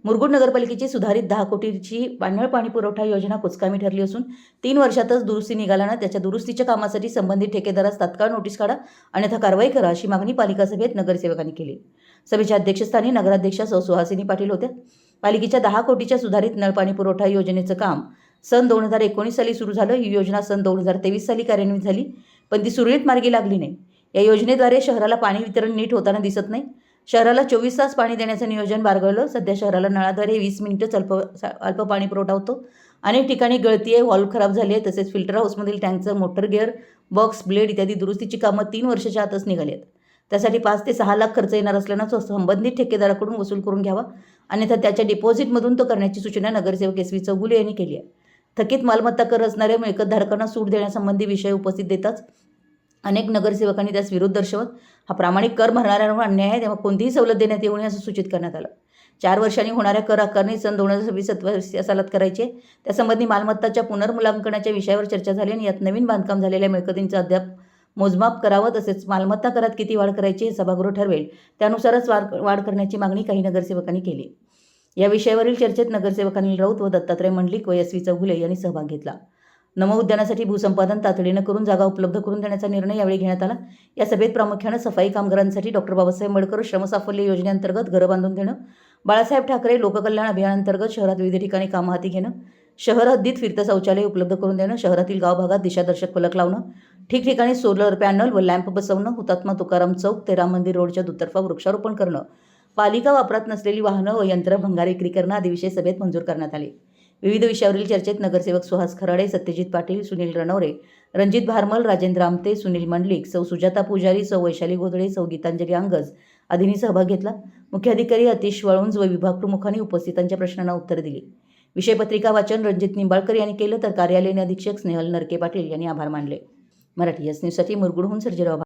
मुरगुड नगरपालिकेची सुधारित 10 कोटीची पाणळ पाणी पुरवठा योजना कुचकामी ठरली असून 3 वर्षातच दुरुस्ती निघाल्यानं त्याच्या दुरुस्तीच्या कामासाठी संबंधित ठेकेदारास तात्काळ नोटीस काढा अन्यथा कारवाई करा अशी मागणी पालिका सभेत नगरसेवकांनी केली। सभेच्या अध्यक्षस्थानी नगराध्यक्षा सौ सुहासिनी पाटील होत्या। पालिकेच्या 10 कोटीच्या सुधारित नळ पाणी पुरवठा योजनेचं काम सन 2019 साली सुरू झालं। ही योजना सन 2023 साली कार्यान्वित झाली, पण ती सुरळीत मार्गी लागली नाही। या योजनेद्वारे शहराला पाणी वितरण नीट होताना दिसत नाही। शहराला 24 तास पाणी देण्याचं नियोजन बारगळलं। सध्या शहराला नळाद्वारे 20 मिनिटच अल्प पाणी पुरवठा होतो। अनेक ठिकाणी गळती आहे, व्हॉल्व खराब झाली आहे, तसेच फिल्टर हाऊसमधील टँकचं मोटर गिअर बॉक्स ब्लेड इत्यादी दुरुस्तीची कामं 3 वर्षाच्या आतच निघाली आहेत। त्यासाठी 5 ते 6 लाख खर्च येणार असल्यानं तो संबंधित ठेकेदाराकडून वसूल करून घ्यावा, अन्यथा त्याच्या डिपॉझिटमधून तो करण्याची सूचना नगरसेवक SV चौगुले यांनी केली आहे। थकीत मालमत्ता कर असणाऱ्या मिळकतधारकांना सूट देण्यासंबंधी विषय उपस्थित देताच अनेक नगरसेवकांनी त्यास विरोध दर्शवत हा प्रामाणिक कर भरणाऱ्यांवर अन्याय आहे, तेव्हा कोणतीही सवलत देण्यात येऊ नये असं सूचित करण्यात आलं। 4 वर्षांनी होणाऱ्या कर आकारणी सन 2026 सालात करायची आहे। त्यासंबंधी मालमत्ताच्या पुनर्मूल्यांकनाच्या विषयावर चर्चा झाली आणि यात नवीन बांधकाम झालेल्या मिळकतींचं अद्याप मोजमाप करावं, तसेच मालमत्ता करात किती वाढ करायची हे सभागृह ठरवेल, त्यानुसारच वाढ करण्याची मागणी काही नगरसेवकांनी केली। या विषयावरील चर्चेत नगरसेवक अनिल राऊत व दत्तात्रय मंडलिक व SV चौगुले यांनी सहभाग घेतला। नमो उद्यानासाठी भूसंपादन तातडीनं करून जागा उपलब्ध करून देण्याचा निर्णय यावेळी घेण्यात आला। या सभेत प्रामुख्यानं सफाई कामगारांसाठी डॉक्टर बाबासाहेब आंबेडकर श्रमसाफल्य योजनेअंतर्गत घरं बांधून देणं, बाळासाहेब ठाकरे लोककल्याण अभियानांतर्गत शहरात विविध ठिकाणी कामं हाती घेणं, शहर हद्दीत फिरतं शौचालय उपलब्ध करून देणं, शहरातील गावभागात दिशादर्शक फलक लावणं, ठिकठिकाणी सोलर पॅनल व लॅम्प बसवणं, हुतात्मा तुकाराम चौक ते राम मंदिर रोडच्या दुतर्फा वृक्षारोपण करणं, पालिका वापरात नसलेली वाहनं व यंत्र भंगार विक्री करणं आदी विषय सभेत मंजूर करण्यात आले। विविध विषयावरील चर्चेत नगरसेवक सुहास खराडे, सत्यजित पाटील, सुनील रणवरे, रणजित भारमल, राजेंद्र आमते, सुनील मंडलिक, सौ सुजाता पुजारी, सौ वैशाली गोधळे, सौ गीतांजली अंगज आदींनी सहभाग घेतला। मुख्याधिकारी अतिश वळुंज व विभाग प्रमुखांनी उपस्थितांच्या प्रश्नांना उत्तरे दिली। विषयपत्रिका वाचन रणजित निंबाळकर यांनी केलं, तर कार्यालयीन अधीक्षक स्नेहल नरके पाटील यांनी आभार मानले। मराठी न्यूजसाठी मुरगुडहून सर्जेराव।